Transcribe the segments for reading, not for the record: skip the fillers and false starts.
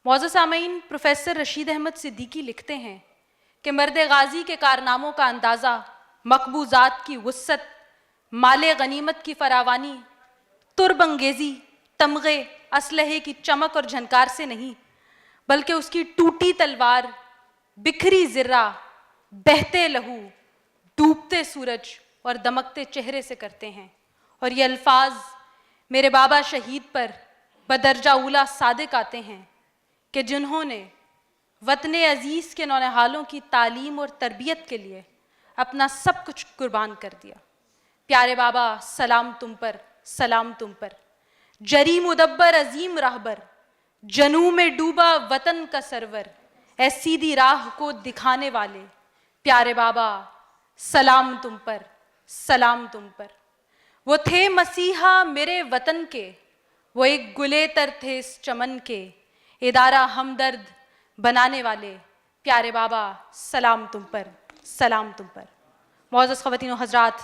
معزز سامعین، پروفیسر رشید احمد صدیقی لکھتے ہیں کہ مرد غازی کے کارناموں کا اندازہ مقبوضات کی وسعت، مال غنیمت کی فراوانی، ترب انگیزی، تمغے، اسلحے کی چمک اور جھنکار سے نہیں، بلکہ اس کی ٹوٹی تلوار، بکھری زرہ، بہتے لہو، ڈوبتے سورج اور دمکتے چہرے سے کرتے ہیں۔ اور یہ الفاظ میرے بابا شہید پر بدرجہ اولیٰ صادق آتے ہیں کہ جنہوں نے وطن عزیز کے نونہالوں کی تعلیم اور تربیت کے لیے اپنا سب کچھ قربان کر دیا۔ پیارے بابا، سلام تم پر، سلام تم پر، جری مدبر عظیم راہبر، جنوں میں ڈوبا وطن کا سرور، اے سیدھی راہ کو دکھانے والے، پیارے بابا سلام تم پر، سلام تم پر۔ وہ تھے مسیحا میرے وطن کے، وہ ایک گلے تر تھے اس چمن کے، ادارہ ہمدرد بنانے والے، پیارے بابا سلام تم پر، سلام تم پر۔ معزز خواتین و حضرات،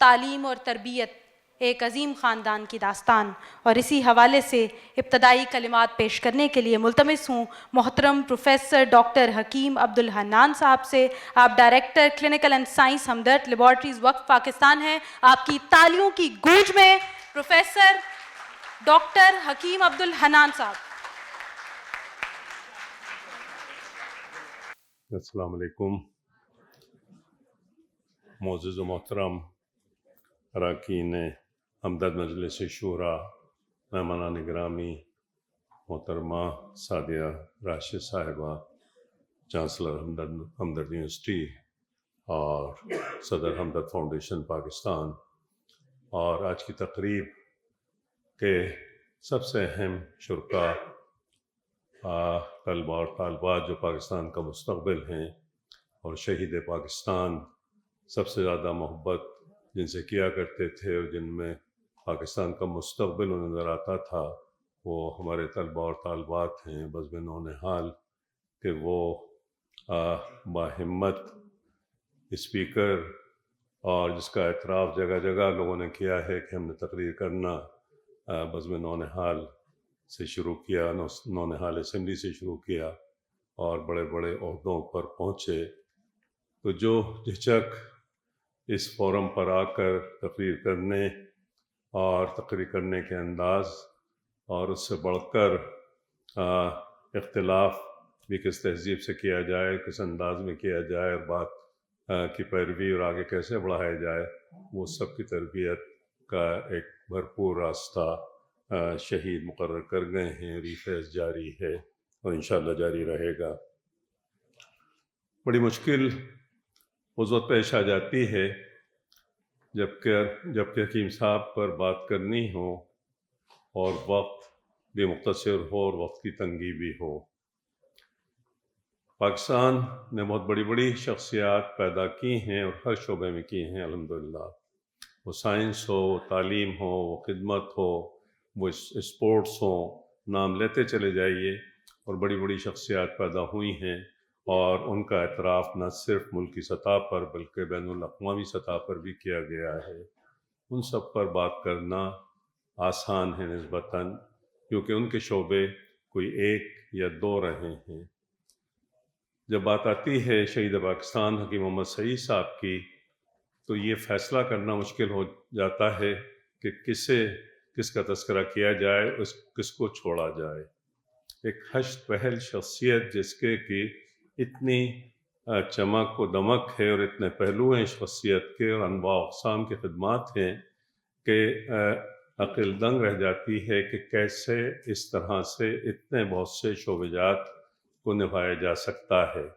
تعلیم اور تربیت ایک عظیم خاندان کی داستان، اور اسی حوالے سے ابتدائی کلمات پیش کرنے کے لیے ملتمس ہوں محترم پروفیسر ڈاکٹر حکیم عبدالحنان صاحب سے۔ آپ director clinical and science Hamdard laboratories وقف پاکستان ہیں۔ آپ کی تالیوں کی گونج میں پروفیسر ڈاکٹر حکیم عبدالحنان صاحب۔ السلام علیکم۔ معزز و محترم اراکین ہمدرد مجلس شورا، مہمانان گرامی، محترمہ سعدیہ راشد صاحبہ، چانسلر ہمدرد یونیورسٹی اور صدر ہمدرد فاؤنڈیشن پاکستان، اور آج کی تقریب کے سب سے اہم شرکاء، طلباء اور طالبات جو پاکستان کا مستقبل ہیں اور شہید پاکستان سب سے زیادہ محبت جن سے کیا کرتے تھے اور جن میں پاکستان کا مستقبل نظر آتا تھا، وہ ہمارے طلباء اور طالبات ہیں بزم نونہال، کہ وہ باہمت اسپیکر اور جس کا اعتراف جگہ جگہ لوگوں نے کیا ہے کہ ہم نے تقریر کرنا بزم نونہال سے شروع کیا، نونہال اسمبلی سے شروع کیا اور بڑے بڑے عہدوں پر پہنچے، تو جو جھجک اس فورم پر آ کر تقریر کرنے اور تقریر کرنے کے انداز اور اس سے بڑھ کر اختلاف بھی کس تہذیب سے کیا جائے، کس انداز میں کیا جائے اور بات کی پیروی اور آگے کیسے بڑھایا جائے، وہ سب کی تربیت کا ایک بھرپور راستہ شہید مقرر کر گئے ہیں، اور یہ فیض جاری ہے اور انشاءاللہ جاری رہے گا۔ بڑی مشکل اس وقت پیش آ جاتی ہے جبکہ حکیم صاحب پر بات کرنی ہو اور وقت بھی مختصر ہو اور وقت کی تنگی بھی ہو۔ پاکستان نے بہت بڑی بڑی شخصیات پیدا کی ہیں اور ہر شعبے میں کی ہیں الحمدللہ، وہ سائنس ہو، وہ تعلیم ہو، وہ خدمت ہو، وہ اسپورٹس ہو، نام لیتے چلے جائیے، اور بڑی بڑی شخصیات پیدا ہوئی ہیں، اور ان کا اعتراف نہ صرف ملکی سطح پر بلکہ بین الاقوامی سطح پر بھی کیا گیا ہے۔ ان سب پر بات کرنا آسان ہے نسبتاً، کیونکہ ان کے شعبے کوئی ایک یا دو رہے ہیں۔ جب بات آتی ہے شہید پاکستان حکیم محمد سعید صاحب کی، تو یہ فیصلہ کرنا مشکل ہو جاتا ہے کہ کس کا تذکرہ کیا جائے، کس کو چھوڑا جائے۔ ایک ہشت پہل شخصیت جس کے کہ اتنی چمک و دمک ہے اور اتنے پہلو ہیں شخصیت کے اور انواع و اقسام کے خدمات ہیں کہ عقل دنگ رہ جاتی ہے کہ کیسے اس طرح سے اتنے بہت سے شعبے جات کو نبھایا جا سکتا ہے،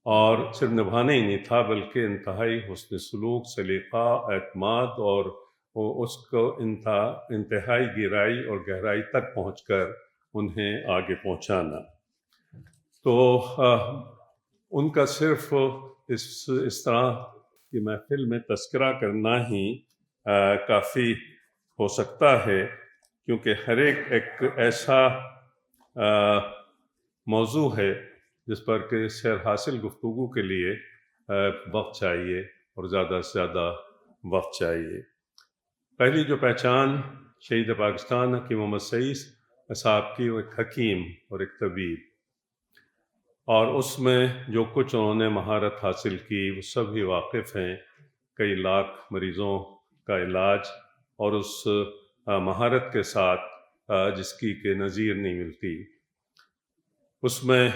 اور صرف نبھانا ہی نہیں تھا بلکہ انتہائی حسن سلوک، سلیقہ، اعتماد اور اس کو انتہائی گہرائی اور گہرائی تک پہنچ کر انہیں آگے پہنچانا۔ تو ان کا صرف اس طرح کی محفل میں تذکرہ کرنا ہی کافی ہو سکتا ہے، کیونکہ ہر ایک ایسا موضوع ہے جس پر کہ سیر حاصل گفتگو کے لیے وقت چاہیے اور زیادہ سے زیادہ وقت چاہیے۔ پہلی جو پہچان شہید پاکستان حکیم محمد سعید صاحب کی، وہ ایک حکیم اور ایک طبیب، اور اس میں جو کچھ انہوں نے مہارت حاصل کی وہ سب ہی واقف ہیں کئی لاکھ مریضوں کا علاج، اور اس مہارت کے ساتھ جس کی کہ نظیر نہیں ملتی۔ اس میں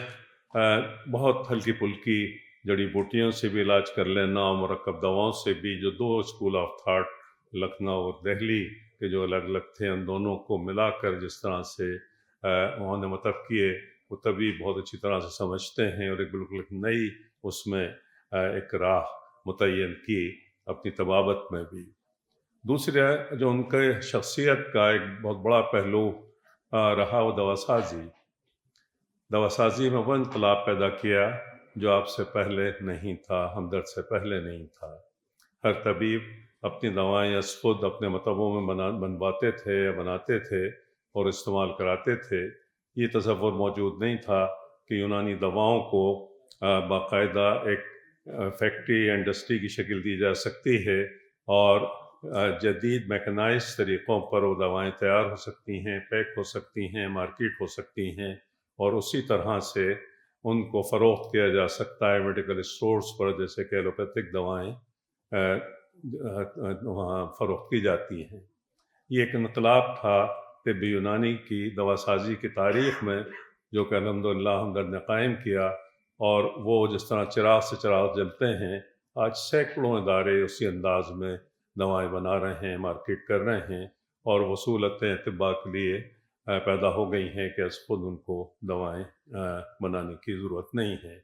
بہت ہلکی پھلکی جڑی بوٹیوں سے بھی علاج کر لینا اور مرکب دواؤں سے بھی، جو دو اسکول آف تھاٹ لکھنؤ اور دہلی کے جو الگ الگ تھے، ان دونوں کو ملا کر جس طرح سے انہوں نے مطلب کیے، وہ طبی بہت اچھی طرح سے سمجھتے ہیں، اور ایک بالکل ایک نئی اس میں ایک راہ متعین کی اپنی طبابت میں بھی۔ دوسرا جو ان کے شخصیت کا ایک بہت بڑا پہلو رہا، وہ دوا سازی میں وہ انقلاب پیدا کیا جو آپ سے پہلے نہیں تھا، ہمدرد سے پہلے نہیں تھا۔ ہر طبیب اپنی دوائیں یا خود اپنے مطبوں میں بنواتے تھے یا بناتے تھے اور استعمال کراتے تھے۔ یہ تصور موجود نہیں تھا کہ یونانی دواؤں کو باقاعدہ ایک فیکٹری انڈسٹری کی شکل دی جا سکتی ہے، اور جدید میکنائز طریقوں پر وہ دوائیں تیار ہو سکتی ہیں، پیک ہو سکتی ہیں، مارکیٹ ہو سکتی ہیں، اور اسی طرح سے ان کو فروخت کیا جا سکتا ہے میڈیکل اسٹورز پر، جیسے کہ ایلوپیتھک دوائیں وہاں فروخت کی جاتی ہیں۔ یہ ایک انقلاب تھا طب یونانی کی دوا سازی کی تاریخ میں، جو کہ الحمدللہ ہمدرد نے قائم کیا، اور وہ جس طرح چراغ سے چراغ جلتے ہیں، آج سینکڑوں ادارے اسی انداز میں دوائیں بنا رہے ہیں، مارکیٹ کر رہے ہیں، اور وصولتیں طباء کے لیے پیدا ہو گئی ہیں کہ از خود ان کو دوائیں بنانے کی ضرورت نہیں ہے۔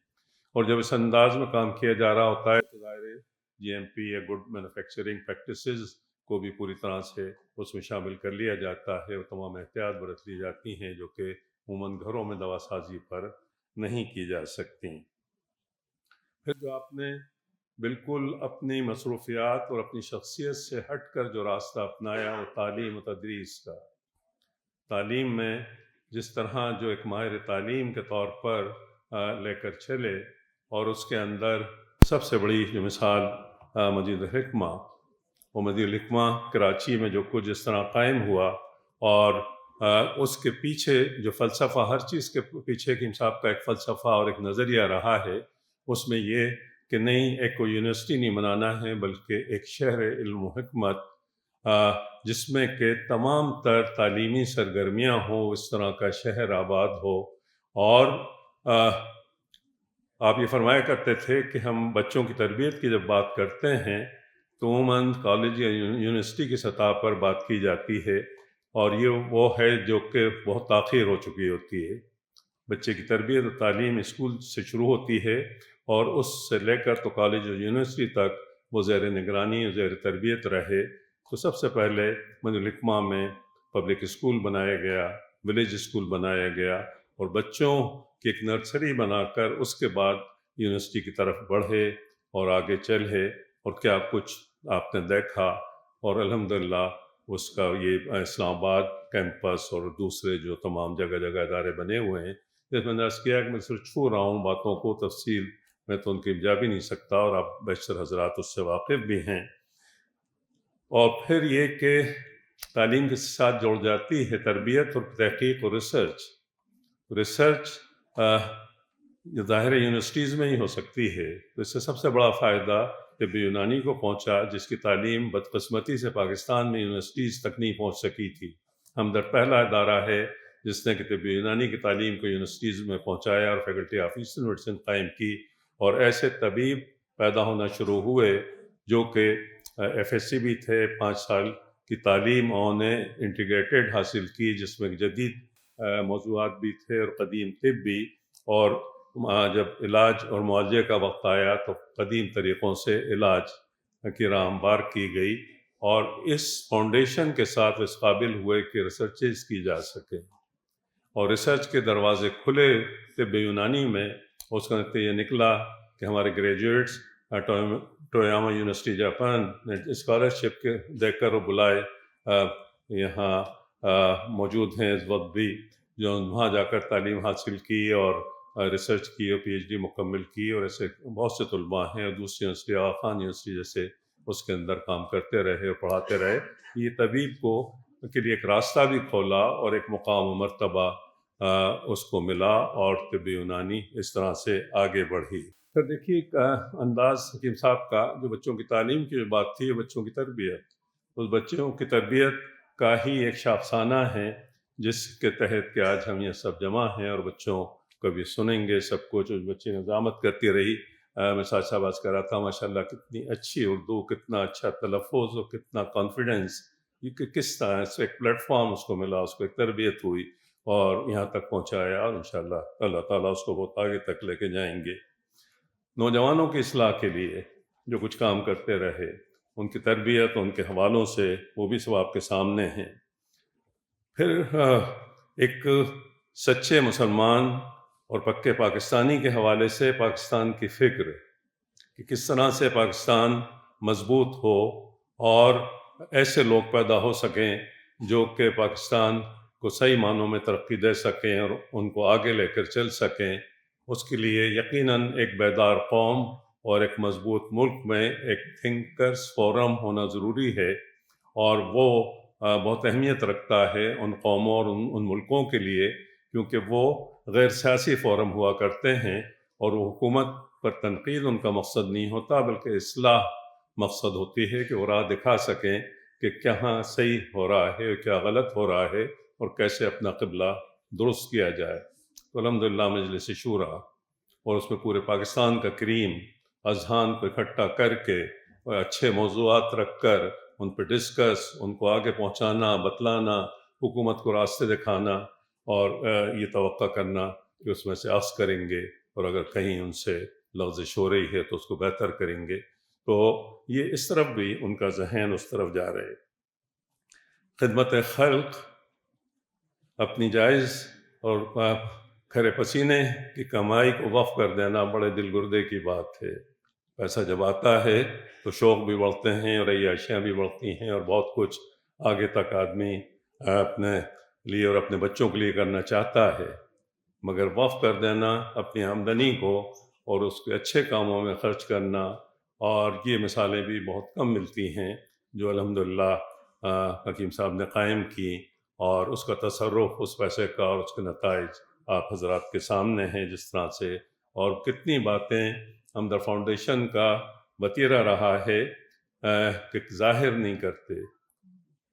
اور جب اس انداز میں کام کیا جا رہا ہوتا ہے تو ظاہر جی ایم پی یا گڈ مینوفیکچرنگ پریکٹسز کو بھی پوری طرح سے اس میں شامل کر لیا جاتا ہے، اور تمام احتیاط برت لی جاتی ہیں جو کہ عموماً گھروں میں دوا سازی پر نہیں کی جا سکتی۔ پھر جو آپ نے بالکل اپنی مصروفیات اور اپنی شخصیت سے ہٹ کر جو راستہ اپنایا، وہ تعلیم و تدریس کا۔ تعلیم میں جس طرح جو ایک ماہر تعلیم کے طور پر لے کر چلے، اور اس کے اندر سب سے بڑی جو مثال مجید الحکمہ، وہ مدیر الحکمہ کراچی میں جو کچھ جس طرح قائم ہوا، اور اس کے پیچھے جو فلسفہ، ہر چیز کے پیچھے کی صاحب کا ایک فلسفہ اور ایک نظریہ رہا ہے، اس میں یہ کہ نہیں، ایک کوئی یونیورسٹی نہیں بنانا ہے، بلکہ ایک شہر علم و حکمت جس میں کہ تمام تر تعلیمی سرگرمیاں ہوں، اس طرح کا شہر آباد ہو۔ اور آپ یہ فرمایا کرتے تھے کہ ہم بچوں کی تربیت کی جب بات کرتے ہیں تو عموماً کالج یا یونیورسٹی کی سطح پر بات کی جاتی ہے، اور یہ وہ ہے جو کہ بہت تاخیر ہو چکی ہوتی ہے۔ بچے کی تربیت اور تعلیم اسکول سے شروع ہوتی ہے، اور اس سے لے کر تو کالج اور یونیورسٹی تک وہ زیر نگرانی اور زیر تربیت رہے۔ تو سب سے پہلے مدیر الحکمہ میں پبلک اسکول بنایا گیا، ولیج اسکول بنایا گیا، اور بچوں کی ایک نرسری بنا کر اس کے بعد یونیورسٹی کی طرف بڑھے اور آگے چلے، اور کیا کچھ آپ نے دیکھا۔ اور الحمدللہ اس کا یہ اسلام آباد کیمپس اور دوسرے جو تمام جگہ جگہ ادارے بنے ہوئے ہیں، جس میں نے عرض کیا کہ میں صرف چھو رہا ہوں باتوں کو، تفصیل میں تو ان کی جا بھی نہیں سکتا، اور آپ بیشتر حضرات اس سے واقف بھی ہیں۔ اور پھر یہ کہ تعلیم کے ساتھ جوڑ جاتی ہے تربیت اور تحقیق اور ریسرچ ظاہر یونیورسٹیز میں ہی ہو سکتی ہے۔ تو اس سے سب سے بڑا فائدہ طب یونانی کو پہنچا، جس کی تعلیم بدقسمتی سے پاکستان میں یونیورسٹیز تک نہیں پہنچ سکی تھی۔ ہمدرد پہلا ادارہ ہے جس نے کہ طب یونانی کی تعلیم کو یونیورسٹیز میں پہنچایا اور فیکلٹی آف ایسٹرن میڈیسن قائم کی، اور ایسے طبیب پیدا ہونا شروع ہوئے جو کہ ایف ایس سی بھی تھے، 5 سال کی تعلیم انہوں نے انٹیگریٹڈ حاصل کی، جس میں جدید موضوعات بھی تھے اور قدیم طب بھی، اور جب علاج اور معالجے کا وقت آیا تو قدیم طریقوں سے علاج کی راہ ہموار کی گئی، اور اس فاؤنڈیشن کے ساتھ اس قابل ہوئے کہ ریسرچز کی جا سکے، اور ریسرچ کے دروازے کھلے طب یونانی میں۔ اس کا نتیجہ یہ نکلا کہ ہمارے گریجویٹس ٹویاما یونیورسٹی جاپان نے اسکالرشپ کے دے کر وہ بلائے یہاں موجود ہیں اس وقت بھی، جو وہاں جا کر تعلیم حاصل کی اور ریسرچ کی اور پی ایچ ڈی مکمل کی، اور ایسے بہت سے طلباء ہیں، اور دوسری یونیورسٹی آغا خان یونیورسٹی جیسے اس کے اندر کام کرتے رہے اور پڑھاتے رہے۔ یہ طبیب کو کے لیے ایک راستہ بھی کھولا اور ایک مقام و مرتبہ اس کو ملا اور طب یونانی اس طرح سے آگے بڑھی۔ پھر دیکھیے ایک انداز حکیم صاحب کا جو بچوں کی تعلیم کی جو بات تھی، بچوں کی تربیت، اس بچوں کی تربیت کا ہی ایک شاخسانہ ہے جس کے تحت کہ آج ہم یہ سب جمع ہیں اور بچوں کو بھی سنیں گے سب کچھ۔ جو بچے نظامت کرتی رہی، میں ساتھ صاحب آج کر رہا تھا ماشاءاللہ کتنی اچھی اردو، کتنا اچھا تلفظ اور کتنا کانفیڈنس، یہ کس طرح اس کو ایک پلیٹ فارم اس کو ملا، اس کو ایک تربیت ہوئی اور یہاں تک پہنچایا، اور انشاءاللہ اللہ تعالیٰ اس کو بہت آگے تک لے کے جائیں گے۔ نوجوانوں کی اصلاح کے لیے جو کچھ کام کرتے رہے، ان کی تربیت، ان کے حوالوں سے وہ بھی سب آپ کے سامنے ہیں۔ پھر ایک سچے مسلمان اور پکے پاکستانی کے حوالے سے پاکستان کی فکر کہ کس طرح سے پاکستان مضبوط ہو اور ایسے لوگ پیدا ہو سکیں جو کہ پاکستان کو صحیح معنوں میں ترقی دے سکیں اور ان کو آگے لے کر چل سکیں، اس کے لیے یقیناً ایک بیدار قوم اور ایک مضبوط ملک میں ایک تھنکرز فورم ہونا ضروری ہے، اور وہ بہت اہمیت رکھتا ہے ان قوموں اور ان ملکوں کے لیے، کیونکہ وہ غیر سیاسی فورم ہوا کرتے ہیں اور وہ حکومت پر تنقید ان کا مقصد نہیں ہوتا بلکہ اصلاح مقصد ہوتی ہے کہ وہ راہ دکھا سکیں کہ کہاں صحیح ہو رہا ہے، کیا غلط ہو رہا ہے اور کیسے اپنا قبلہ درست کیا جائے۔ تو الحمدللہ مجلس شورا اور اس میں پورے پاکستان کا کریم اذہان کو اکٹھا کر کے اور اچھے موضوعات رکھ کر ان پہ ڈسکس، ان کو آگے پہنچانا، بتلانا، حکومت کو راستے دکھانا اور یہ توقع کرنا کہ اس میں سے اخذ کریں گے، اور اگر کہیں ان سے لغزش ہو رہی ہے تو اس کو بہتر کریں گے۔ تو یہ اس طرف بھی ان کا ذہن اس طرف جا رہے۔ خدمت خلق، اپنی جائز اور کھرے پسینے کی کمائی کو وقف کر دینا بڑے دل گردے کی بات ہے۔ پیسہ جب آتا ہے تو شوق بھی بڑھتے ہیں اور عیاشیاں بھی بڑھتی ہیں اور بہت کچھ آگے تک آدمی اپنے لیے اور اپنے بچوں کے لیے کرنا چاہتا ہے، مگر وقف کر دینا اپنی آمدنی کو اور اس کے اچھے کاموں میں خرچ کرنا، اور یہ مثالیں بھی بہت کم ملتی ہیں جو الحمدللہ حکیم صاحب نے قائم کی، اور اس کا تصرف اس پیسے کا اور اس کے نتائج آپ حضرات کے سامنے ہیں جس طرح سے، اور کتنی باتیں ہمدرد فاؤنڈیشن کا وتیرہ رہا ہے کہ ظاہر نہیں کرتے۔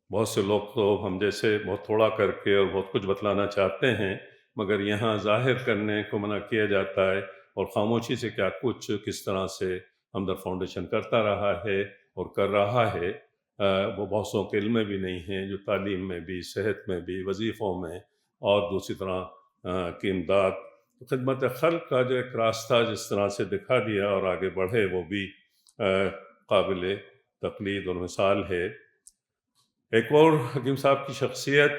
بہت سے لوگ تو ہم جیسے بہت تھوڑا کر کے اور بہت کچھ بتلانا چاہتے ہیں، مگر یہاں ظاہر کرنے کو منع کیا جاتا ہے، اور خاموشی سے کیا کچھ کس طرح سے ہمدرد فاؤنڈیشن کرتا رہا ہے اور کر رہا ہے، وہ بہت سو کے علم میں بھی نہیں ہیں، جو تعلیم میں بھی، صحت میں بھی، وظیفوں میں اور دوسری طرح کی امداد۔ خدمت خلق کا جو ایک راستہ جس طرح سے دکھا دیا اور آگے بڑھے، وہ بھی قابل تقلید اور مثال ہے۔ ایک اور حکیم صاحب کی شخصیت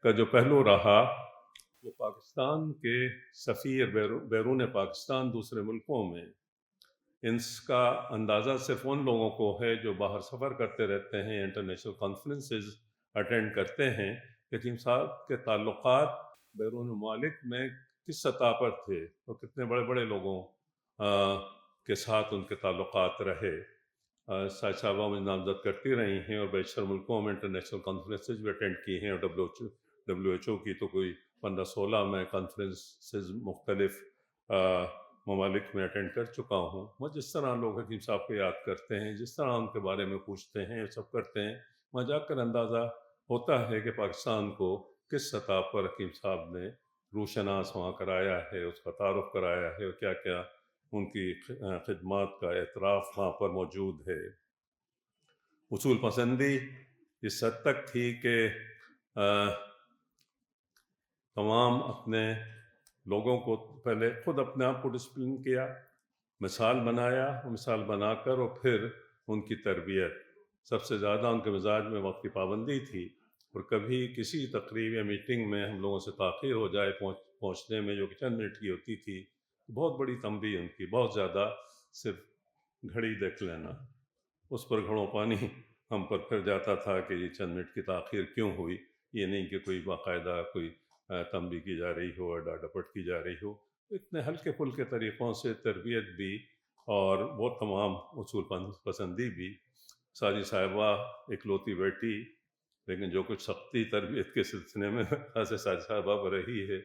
کا جو پہلو رہا وہ پاکستان کے سفیر بیرون پاکستان دوسرے ملکوں میں، ان کا اندازہ صرف ان لوگوں کو ہے جو باہر سفر کرتے رہتے ہیں، انٹرنیشنل کانفرنسز اٹینڈ کرتے ہیں، کہ حکیم صاحب کے تعلقات بیرون ممالک میں کس سطح پر تھے اور کتنے بڑے بڑے لوگوں کے ساتھ ان کے تعلقات رہے۔ سائد صاحبہ میں نامزد کرتی رہی ہیں اور بیشتر ملکوں میں انٹرنیشنل کانفرنسز بھی اٹینڈ کی ہیں، اور WHO کی تو کوئی 15-16 میں کانفرنسز مختلف ممالک میں اٹینڈ کر چکا ہوں۔ میں جس طرح لوگ حکیم صاحب کو یاد کرتے ہیں، جس طرح ان کے بارے میں پوچھتے ہیں، یہ سب کرتے ہیں، وہاں جا کر اندازہ ہوتا ہے کہ پاکستان کو کس سطح پر حکیم صاحب نے روشناس وہاں کرایا ہے، اس کا تعارف کرایا ہے، اور کیا کیا ان کی خدمات کا اعتراف وہاں پر موجود ہے۔ اصول پسندی اس حد تک تھی کہ تمام اپنے لوگوں کو پہلے خود اپنے آپ کو ڈسپلن کیا، مثال بنایا، مثال بنا کر اور پھر ان کی تربیت۔ سب سے زیادہ ان کے مزاج میں وقت کی پابندی تھی، اور کبھی کسی تقریب یا میٹنگ میں ہم لوگوں سے تاخیر ہو جائے پہنچنے میں، جو کہ چند منٹ کی ہوتی تھی، بہت بڑی تنبیہ ان کی، بہت زیادہ، صرف گھڑی دیکھ لینا، اس پر گھڑوں پانی ہم پر پھر جاتا تھا کہ یہ چند منٹ کی تاخیر کیوں ہوئی، یہ نہیں کہ کوئی باقاعدہ کوئی تنبیہ کی جا رہی ہو، ڈاڈپٹ کی جا رہی ہو۔ اتنے ہلکے پھلکے طریقوں سے تربیت بھی اور وہ تمام اصول پسندی بھی۔ ساری صاحبہ اکلوتی بیٹی لیکن جو کچھ سختی تربیت کے سلسلے میں خاص صاحبہ پر رہی ہے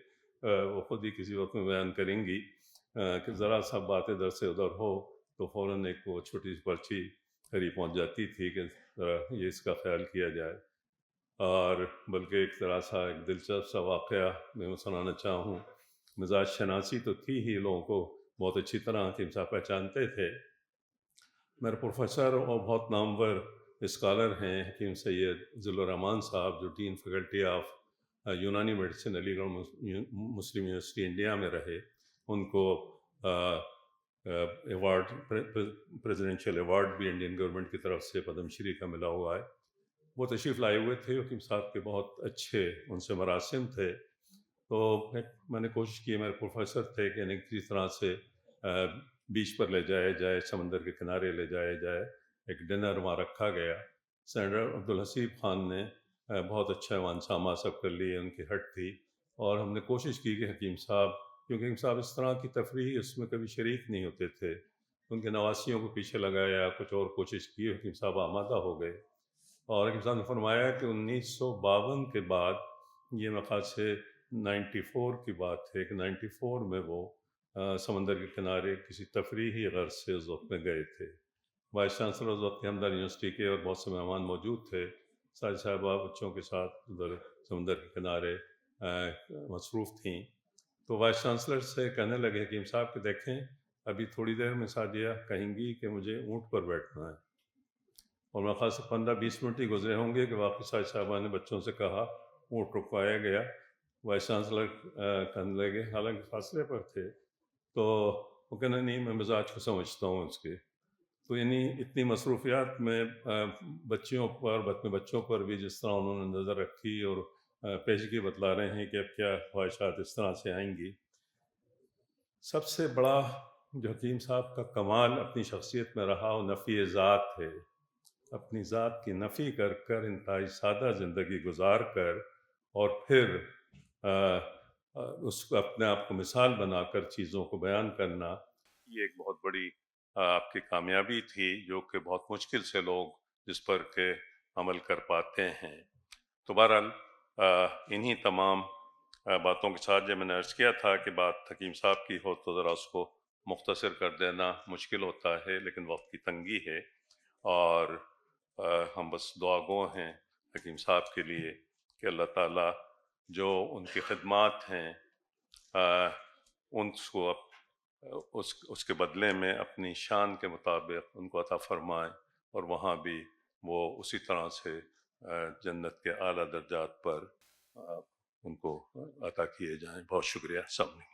وہ خود ہی کسی وقت میں بیان کریں گی کہ ذرا سا بات ادھر سے ادھر ہو تو فوراً ایک وہ چھوٹی سی پرچی قریب پہنچ جاتی تھی کہ ذرا یہ اس کا خیال کیا جائے. اور بلکہ ایک طرح سا ایک دلچسپ سا واقعہ میں سنانا چاہوں. مزاج شناسی تو تھی ہی، لوگوں کو بہت اچھی طرح حکیم صاحب پہچانتے تھے. میرے پروفیسر اور بہت نامور اسکالر ہیں حکیم سید ذل الرحمان صاحب، جو ڈین فیکلٹی آف یونانی میڈیسن علی گڑھ مسلم یونیورسٹی انڈیا میں رہے. ان کو ایوارڈ پریزیڈنشیل ایوارڈ بھی انڈین گورنمنٹ کی طرف سے پدم شری کا ملا ہوا ہے. وہ تشریف لائے ہوئے تھے. حکیم صاحب کے بہت اچھے ان سے مراسم تھے. تو میں نے کوشش کی، میرے پروفیسر تھے، کہ انہیں کسی طرح سے بیچ پر لے جایا جائے، سمندر کے کنارے لے جایا جائے. ایک ڈنر وہاں رکھا گیا. سینیٹر عبدالحسیب خان نے بہت اچھا وہاں انتظامات سب کر لیے، ان کی ہٹ تھی. اور ہم نے کوشش کی کہ حکیم صاحب، کیونکہ حکیم صاحب اس طرح کی تفریح اس میں کبھی شریک نہیں ہوتے تھے، ان کے نواسیوں کو پیچھے لگایا، کچھ اور کوشش کی. حکیم صاحب آمادہ ہو گئے اور حکیم صاحب نے فرمایا کہ 1952 کے بعد، یہ میرے خیال سے 94 کی بات ہے، کہ 94 میں وہ سمندر کے کنارے کسی تفریحی غرض سے اس وقت میں گئے تھے. وائس چانسلر اس وقت ہمدرد یونیورسٹی کے اور بہت سے مہمان موجود تھے. ساری صاحبہ بچوں کے ساتھ ادھر سمندر کے کنارے مصروف تھیں. تو وائس چانسلر سے کہنے لگے حکیم صاحب کہ دیکھیں، ابھی تھوڑی دیر میں سعدیہ کہیں گی کہ مجھے اونٹ پر بیٹھنا ہے. اور میرے خیال سے 15-20 منٹ ہی گزرے ہوں گے کہ واقعی ساری صاحبہ نے بچوں سے کہا، اونٹ رکوایا گیا. وائس چانسلر کہنے لگے، حالانکہ فاصلے پر تھے، تو وہ کہنا نہیں، میں مزاج کو سمجھتا ہوں اس کے. تو یعنی اتنی مصروفیات میں بچوں پر بھی جس طرح انہوں نے نظر رکھی اور پیشگی بتلا رہے ہیں کہ اب کیا خواہشات اس طرح سے آئیں گی. سب سے بڑا جو حکیم صاحب کا کمال اپنی شخصیت میں رہا، وہ نفی ذات ہے. اپنی ذات کی نفی کر کر انتہائی سادہ زندگی گزار کر، اور پھر اس کو اپنے آپ کو مثال بنا کر چیزوں کو بیان کرنا، یہ ایک بہت بڑی آپ کی کامیابی تھی، جو کہ بہت مشکل سے لوگ جس پر کے عمل کر پاتے ہیں. تو بہرحال انہی تمام باتوں کے ساتھ، جب میں نے عرض کیا تھا کہ بات حکیم صاحب کی ہو تو ذرا اس کو مختصر کر دینا مشکل ہوتا ہے، لیکن وقت کی تنگی ہے. اور ہم بس دعا گو ہیں حکیم صاحب کے لیے کہ اللہ تعالیٰ جو ان کی خدمات ہیں ان کو اس کے بدلے میں اپنی شان کے مطابق ان کو عطا فرمائیں، اور وہاں بھی وہ اسی طرح سے جنت کے اعلیٰ درجات پر ان کو عطا کیے جائیں. بہت شکریہ. السلام علیکم.